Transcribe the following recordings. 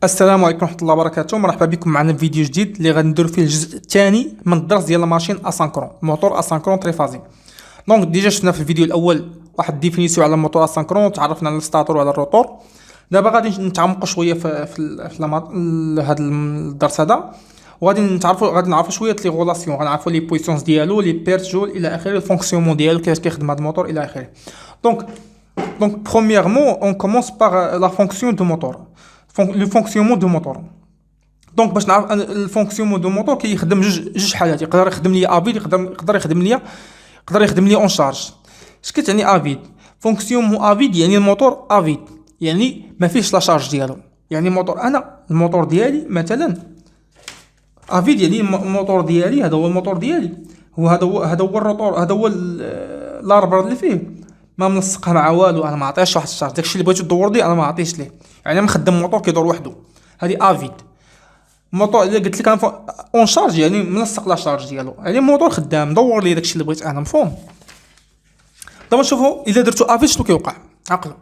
السلام عليكم ورحمة الله وبركاته. مرحبا بكم معنا في فيديو جديد اللي غادي نديرو فيه الجزء الثاني من الدرس ديال الماشين اسانكرون، موتور اسانكرون تريفازي. دونك ديجا شفنا في الفيديو الاول واحد ديفينيسيون على الموتور اسانكرون، تعرفنا على الستاتور وعلى الروتور. دابا غادي نتعمقوا شويه في هذا الدرس هذا، وغادي نعرفوا شويه لي غولاسيون، غنعرفوا لي بويسونس ديالو، لي بيرت جول الى اخره، الفونكسيونمون ديالو كيفاش كيخدم هذا الموتور الى اخره. Donc premièrement, on commence par la fonction du moteur. Le fonctionnement du moteur. Donc باش نعرف le fonctionnement du moteur كيخدم جوج حالات، يقدر يخدم لي افيد، يقدر يخدم لي اون شارج. اش كتعني افيد؟ فونكسيونمون افيد يعني الموتور افيد، يعني ما فيهش لا شارج ديالو. يعني الموتور ديالي مثلا افيد، يعني الموتور ديالي هذا هو الموتور ديالي، هذا هو الروتور، هذا هو الاربر اللي فيه، ما منسقها مع والو، انا ما عطيهش واحد الشارج. داكشي اللي بغيتو تدور لي انا ما عطيتش ليه، يعني مخدم موتور كيدور وحده، هذه افيد. موتور اللي قلت لك انا اون شارج يعني منسق لا شارج ديالو، يعني الموتور خدام دور لي داكشي اللي بغيت انا، مفهوم؟ دابا نشوفوا الا درتو افيد شنو كيوقع. عقلوا،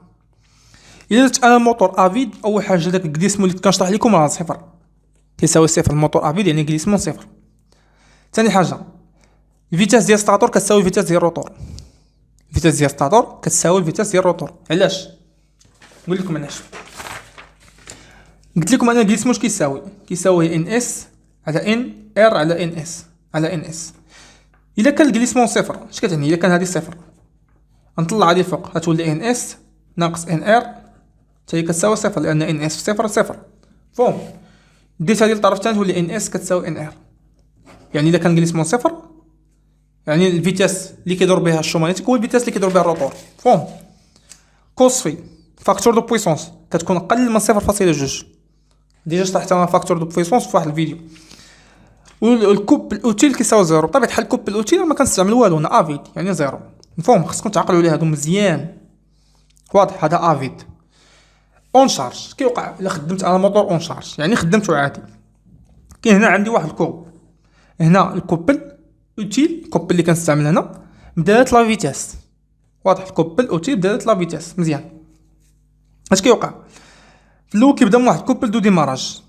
الا درت انا الموتور افيد، اول حاجه داك الكليسمون اللي كنشرح لكم راه صفر، كيساوي صفر. الموتور افيد يعني كليسمون صفر. ثاني حاجه الفيتاس ديال ستاتور كتساوي فيتاس ديال الروتور، فيتاس ديال ستاتور كتساوي فيتاس ديال الروتور. علاش؟ نقول لكم علاش. قلت لكم انا الكليسمون واش كيساوي ان اس على ان ار على ان اس على ان اس. الا كان الكليسمون صفر اش كتعني؟ الا كان هذه صفر نطلع هذه الفوق غتولي ان اس ناقص ان ار حتى هي كتساوي صفر، لان ان اس صفر صفر، فهم؟ ديت هذه الطرف الثاني تولي ان اس كتساوي ان ار. يعني الا كان الكليسمون صفر يعني الفيتاس اللي كيدور بها الشومانيتيك هو الفيتاس اللي كيدور بها الروتور، فهم؟ كوس في فاكتور دو بويسونس كتكون اقل من 0.2. ديجا شرحت انا فاكتور دو بويسونس في واحد الفيديو. والكوب الاوتيل كيساوي زيرو. بطبيعه الحال الكوب الاوتيل ما كنستعمل والو، انا افيد يعني زيرو، مفهوم؟ خصكم تعقلوا على هادو مزيان، واضح؟ هذا افيد. اون شارج كيوقع الا خدمت انا موتور اون شارج، يعني خدمته عادي. كاين هنا عندي واحد الكوب، هنا الكوبل اوتيل، الكوبل اللي كنستعمل هنا بدالة لا فيتاس، واضح؟ الكوبل اوتيل بدالة لا فيتاس، مزيان. اش كيوقع؟ في الاول كيبدا من واحد الكوبل دو ديماراج،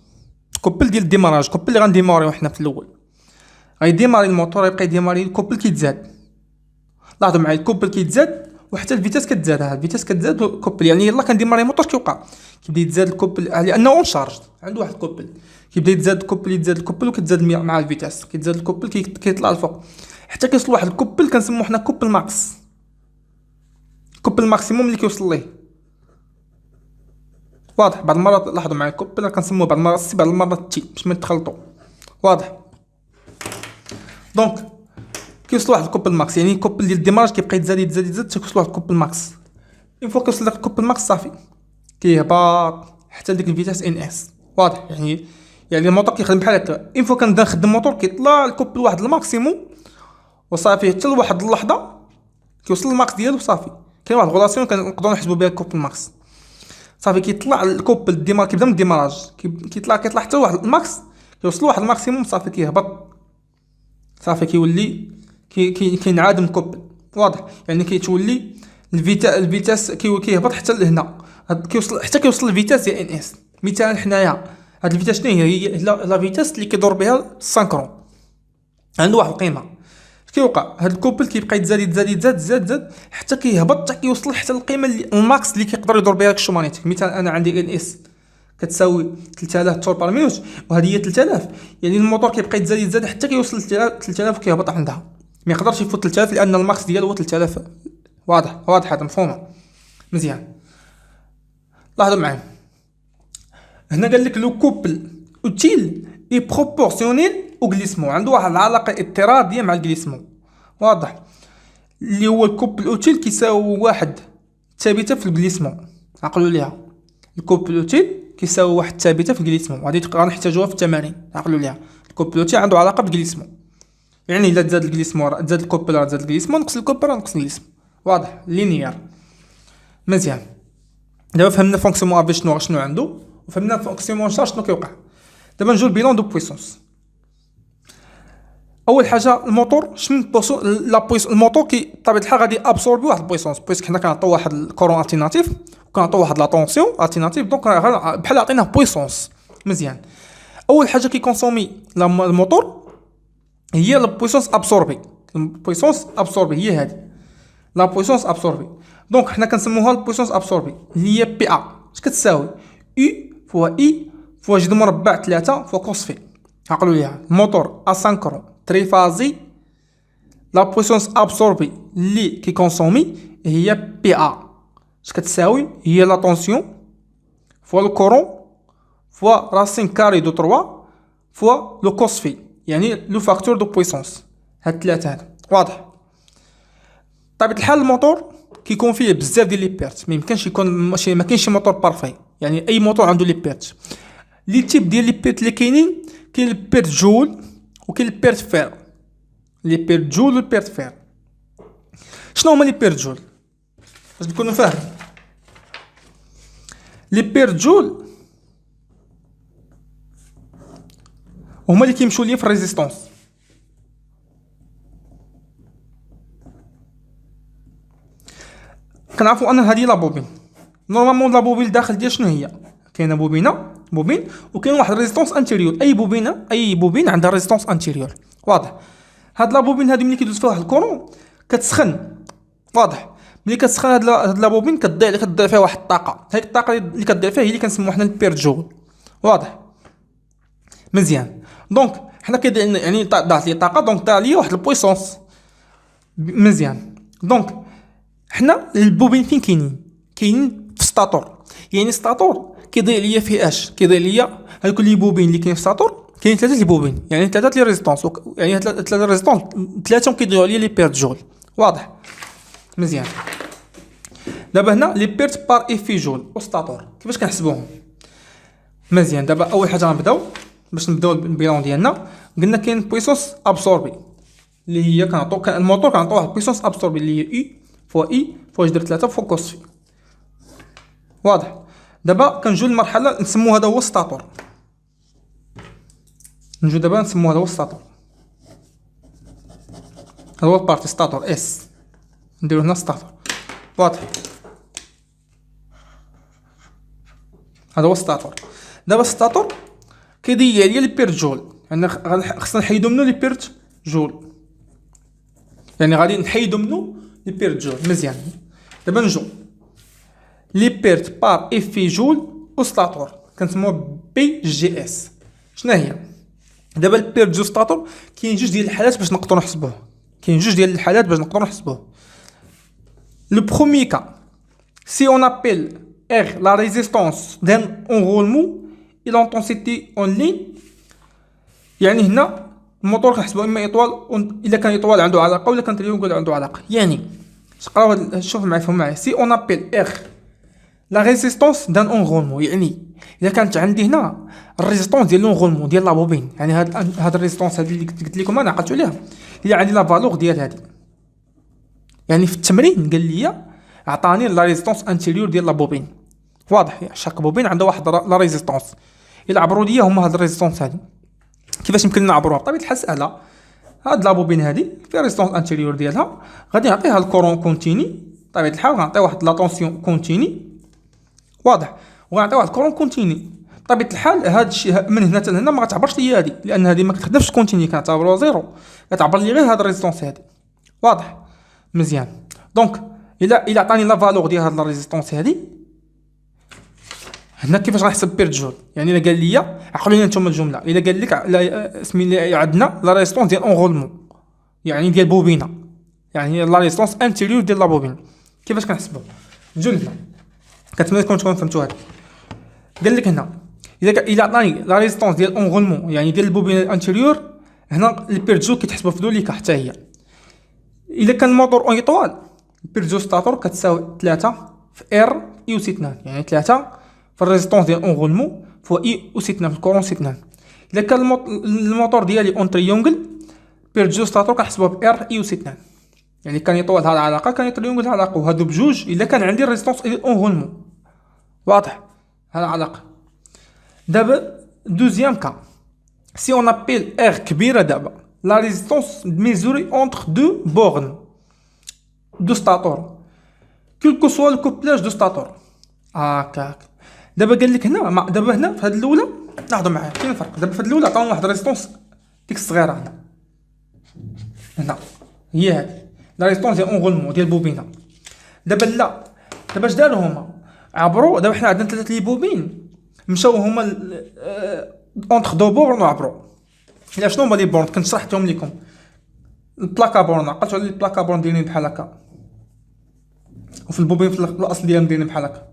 كوبل ديال الديماراج، كوبل اللي غنديماريو حنا في الاول، غيديماري الموتور، يبقى يديماري الكوبل كيتزاد. لاحظوا معايا الكوبل كيتزاد وحتى الفيتاس كتزاد، ها الفيتاس كتزاد والكوبل، يعني يلاه كنديماري الموتور كيوقع؟ كيبدا يتزاد الكوبل لانه اون شارج، عنده واحد الكوبل كيبدا يتزاد الكوبل، يتزاد الكوبل وكتزاد مع الفيتاس، كيتزاد الكوبل كيطلع الفوق حتى كيوصل واحد الكوبل كنسموه حنا كوبل ماكس، كوبل ماكسيموم اللي كيوصل ليه، واضح؟ بعض المرات لاحظوا معايا الكوبل كنسموه بعض المرات سي بعض المرات تي باش ما يتخلطوا، واضح؟ دونك كيوصل واحد الكوبل ماكس، يعني الكوبل ديال الديماج كيبقى يتزاد حتى كيوصل واحد الكوبل ماكس. اون فوا كيوصل داك الكوبل ماكس صافي كيهبط حتى ديك الفيتاس ان اس، واضح؟ يعني الموتور كيخدم بحال هكا. اون فوا كنبدا نخدم الموتور كيطلع الكوبل واحد الماكسيموم وصافي، حتى لواحد اللحظه كيوصل الماكس ديالو صافي. كاين واحد الغولاسيون كنقدروا نحسبوا بها الكوبل ماكس، صافي كيطلع الكوبل الديمار، كيبدا من الديماراج كيطلع حتى واحد الماكس، كيوصل واحد الماكسيموم صافي كيهبط، صافي كيولي كينعدم الكوبل، واضح؟ يعني كيتولي الفيتاس كيهبط حتى لهنا، كيوصل الفيتاس ديال ان اس. مثلا حنايا هاد الفيتاس شنو هي لا فيتاس اللي كيدور بها السانكرون، عنده واحد القيمه. كيوقع هاد الكوبل كيبقى يتزاد حتى كيهبط حتى كيوصل حتى القيمه اللي الماكس اللي كيقدر يدور بها الشومانيتيك. مثلا انا عندي ان اس كتساوي 3000 تور بار مينوت، وهذه هي 3000، يعني الموتور كيبقى يتزاد حتى كيوصل 3000 وكيهبط عندها، ما يقدرش يفوت 3000 لان الماكس ديالو هو 3000، واضح هذا مفهوم مزيان؟ لاحظوا معايا هنا قال لك لو كوبل اوتيل اي بروبورسيونيل او غليسمون، عنده واحد العلاقه اضطراديه مع الغليسمون، واضح؟ اللي هو الكوبل اوتيل كيساوي واحد ثابته في الغليسمون. عقلوا ليها، الكوبل اوتيل كيساوي واحد ثابته في الغليسمون، وهذه غنحتاجوها في التمارين. عقلوا ليها الكوبل اوتيل عنده علاقه بالغليسمون، يعني الا تزاد الغليسمون تزاد الكوبل، تزاد الغليسمون، نقص الكوبل نقص الغليسمون، واضح؟ لينيير، مزيان. دابا فهمنا فونكسيونمون افي شنو عنده، وفهمنا فونكسيونمون شارج شنو كيوقع. دابا نجيو البيلون دو بويسونس. اول حاجه الموتور شنو الموتور بطبيعه الحال غادي ابسوربي واحد البويسونس، بويسك حنا كنعطيو واحد الكورون التيرناتيف وكنعطيو واحد لا طونسيون التيرناتيف، دونك بحال عطيناه بويسونس، مزيان. اول حاجه كيكونسومي الموتور هي لا بويسونس ابسوربي. البويسونس ابسوربي هي هذه لا بويسونس ابسوربي. دونك حنا كنسموها البويسونس ابسوربي اللي هي بي ا. اش كتساوي؟ اي فوا اي فوا جذر مربع 3 فوا كوس في. عقلوا ليها الموتور اسانكرون تريفازي لا بويسونس ابسوربي اللي كيكونسومي هي بي ا. اش كتساوي؟ هي لا طونسيون فوا لو كورون فوا راسين كاري دو 3 فوا لو كوس في، يعني لو فاكتور دو بويسونس. هاد ثلاثه هاد واضح. بطبيعه الحال الموتور كيكون فيه بزاف ديال لي بيرت، ما يمكنش يكون ما كاينش شي موتور بارفي، يعني اي موتور عنده لي بيرت. لي تيب ديال لي بيرت اللي كاينين، كاين البيرت جول وكاين البيرت فير. لي بيرت جول والبيرت فير. شنو هما لي بيرت جول باش نكونوا فاهمين؟ لي بيرت جول هما اللي كيمشيو ليا في الريزيستونس. كنعرفوا ان هذه لا بوبين. نورمالمون لا بوبين داخل ديال شنو هي؟ كاينه بوبين وكاين واحد ريزيستونس انتيريور. اي بوبين عندها ريزيستونس انتيريور. واضح. هاد لا بوبين هذه ملي كيدوز فيها واحد الكورون كتسخن. واضح. ملي كتسخن هاد لا بوبين كتضيع فيها واحد الطاقه. هذيك الطاقه اللي كتضيع فيها هي اللي كنسموها حنا البير جول. واضح مزيان. دونك حنا كيضيع يعني ضاعت لي طاقه، دونك ضاع لي واحد البويسونس. مزيان. دونك حنا البوبين فين كاينين في ستاتور. يعني ستاتور كيضيع ليا فيه اش؟ كيضيع ليا هذوك لي بوبين اللي كاين في ستاتور. كاين ثلاثه لي بوبين، يعني ثلاثه لي ريزيستونس، يعني ثلاثه ريزيستونس، ثلاثه كيضيعوا ليا لي بيرت جول. واضح مزيان. دابا هنا لي بيرت بار ايفي جول او ستاتور كيفاش كنحسبوهم؟ مزيان. دابا اول حاجه غنبداو باش نبداو البيلون ديالنا. قلنا كاين بويسونس ابسوربي اللي هي كنعطيو الموتور كنعطيو واحد بويسونس ابسوربي اللي هي اي فوا جذر 3 فوا كوس في. واضح. دابا كنجيو للمرحله نسمو هذا هو ستاتور. هذا هو ستاتور. هذا هو البارتي ستاتور اس. نديرو هنا ستاتور. واضح. هذا هو ستاتور. دابا ستاتور كيضيع ليا لي بيرت جول، يعني خصنا نحيدو منو لي بيرت جول، يعني غادي نحيدو منو لي بيرت جول. مزيان. دابا نجو لي بيرت بار ايفي جول او ستاتور كنسموها بي جي اس. شنو هي؟ دابا البيرت جول ستاتور كاين جوج ديال الحالات باش نقدروا نحسبوه. لو بروميي كا si on appelle R la résistance d'un enroulement et l'intensité en ligne، يعني هنا الموتور كنحسبوا اما اطوال، الا كان اطوال عنده علاقه ولا كان تريونغل عنده علاقه. يعني تقراو شوف معايا فهم معايا. سي اون ابيل ار لا ريزيستونس دان اونغولمون، يعني اذا كانت عندي هنا الريزيستونس ديال لونغولمون ديال لا بوبين، يعني هاد الريزيستونس هذه اللي قلت لكم انا عقلتوا عليها هي عندي لا فالور ديال هذه. يعني في التمرين قال لي عطاني لا ريزيستونس انتيريور ديال لا بوبين. واضح. يعني شاك بوبين عندها واحد لا ريزيستونس، الا عبروا لي هما هاد الريزيستونس هذه كيفاش يمكن نعبروها؟ بطبيعه الحال سهله. هاد لا بوبين هذه في ريزيستونس انتيريور ديالها غادي نعطيها الكورون كونتيني. بطبيعه الحال غنعطي واحد لا طونسيون كونتيني. واضح. وغنعطي واحد الكورون كونتيني. بطبيعه الحال هاد الشيء من هنا حتى لهنا ما غتعبرش ليا هذه، لان هذه ما كتخدمش كونتيني، كنعتبروها زيرو، كتعبر لي غير هاد الريزيستونس هذه. واضح مزيان. دونك الا عطاني لا فالور ديال هاد لا ريزيستونس هذه هنا كيفاش غنحسب بيرت جول؟ يعني الا قال لي عقلوا لي نتوما الجمله، الا قال لك اسمي لي عندنا لا ريزيستونس ديال اونغولمون، يعني ديال بوبينه، يعني لا ريزيستونس انتيريور ديال لا بوبين، كيفاش كنحسبوا؟ نجيو لهنا كنتمنى تكونوا فهمتوا هذا. قال لك هنا الا عطاني لا ريزيستونس ديال اونغولمون يعني ديال البوبين الانتيريور، هنا البيرت جول كيتحسبوا في دوليكا حتى هي. الا كان الموتور اون ايطوال البيرت جول ستاتور كتساوي 3 في ار اي اس 2، يعني 3 في الريزيستونس ديال اونغولمون فوا اي اس 2 في الكورون سي 2. الا كان الموتور ديالي اون تريونغل بيرت جول ستاتور كنحسبوها ب ار اي اس 2، يعني كان يطول هاد العلاقه كان تريونغل هاد العلاقه، وهادو بجوج الا كان عندي الريزيستونس ديال اونغولمون. واضح هاد العلاقه. دابا دوزيام كا سي اون ابيل ار كبيره، دابا لا ريزيستونس ميزوري اونتر دو بورن دو ستاتور كل كو سوا الكوبلاج دو ستاتور. هاكاك. دابا قال لك هنا دابا هنا في هاد الاولى لاحظوا معايا كاين الفرق. دابا في هاد الاولى عطاونا واحد ريزيستونس ديك الصغيره هنا هي هادي لا ريزيستونس ديال اونغولمون ديال البوبينه. دابا لا، دابا اش داروا هما؟ عبروا. دابا حنا عندنا 3 لي بوبين مشاو هما اونتر دو بورن وعبروا. الا شنو هما لي بورن كنت شرحتهم لكم. البلاكا بورن عقلتوا على البلاكا بورن دايرين بحال هكا، وفي البوبين في الاصل ديالهم دايرين بحال هكا.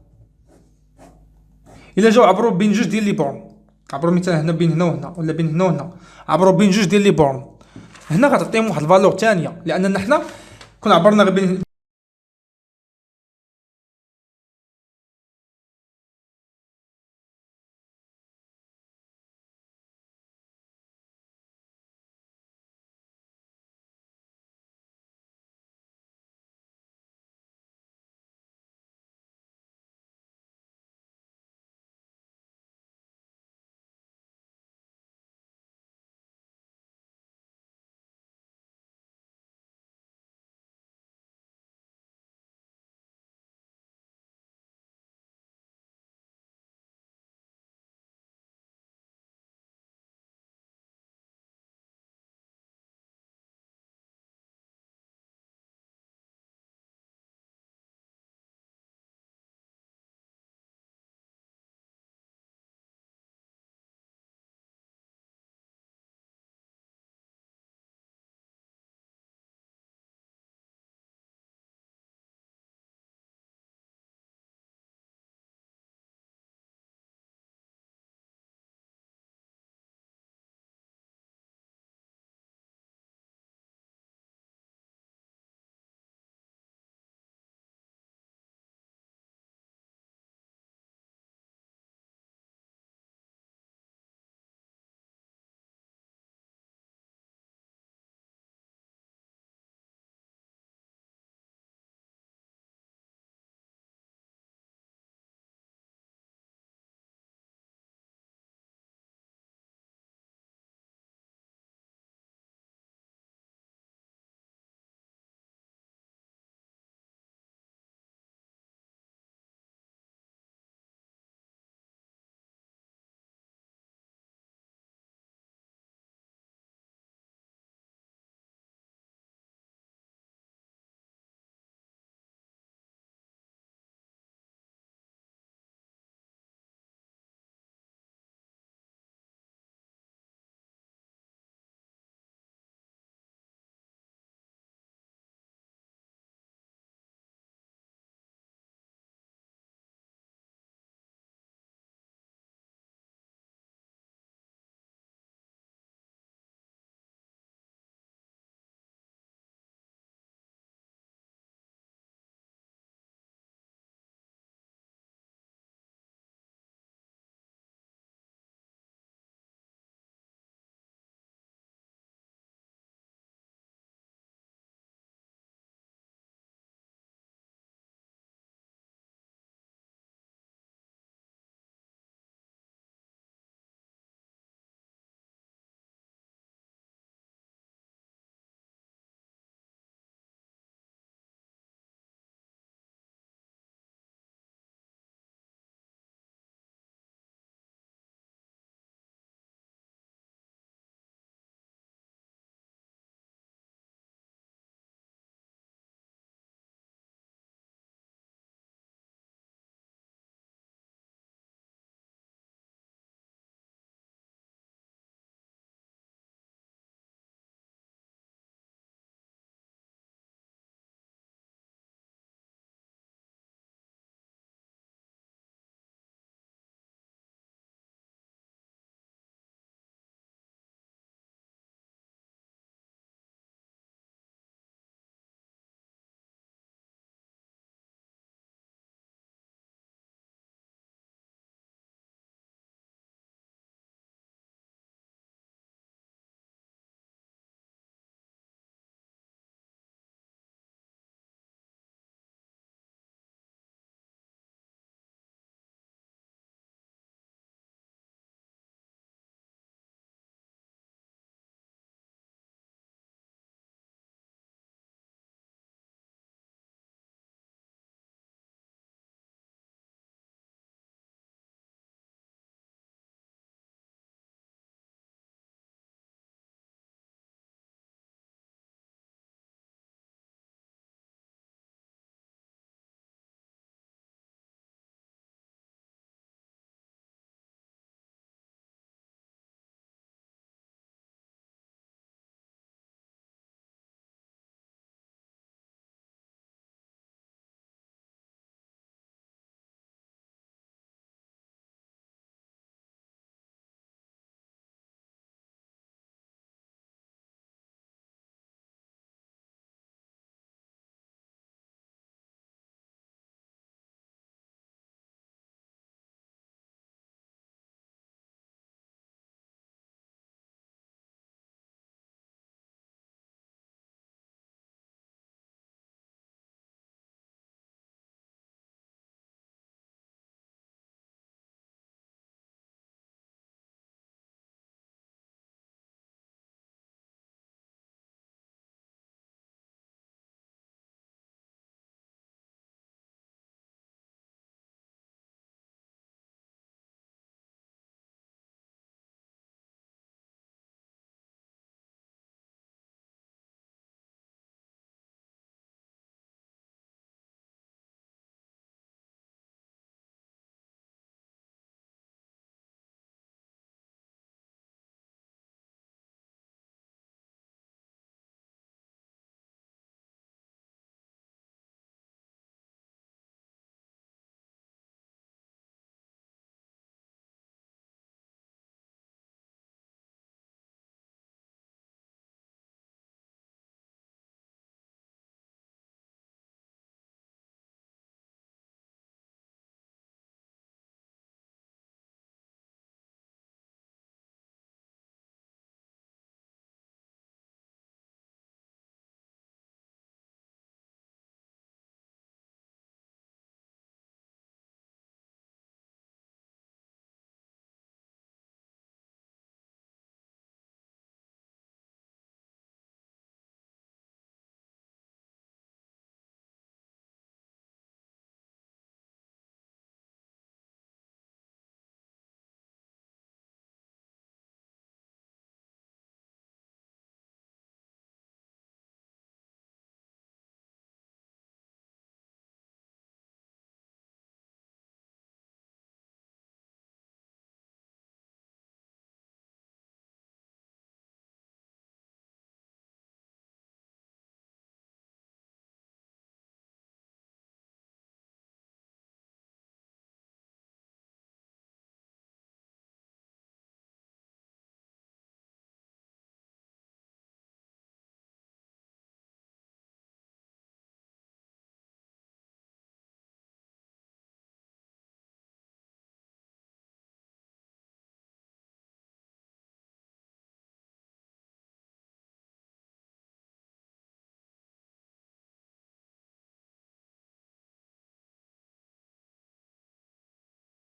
الا جاو عبروا بين جوج ديال لي بورن، عبروا مثلا هنا بين هنا وهنا ولا بين هنا وهنا، عبروا بين جوج ديال لي بورن، هنا غتعطيهم واحد الفالور ثانيه، لاننا حنا كنا عبرنا غير بين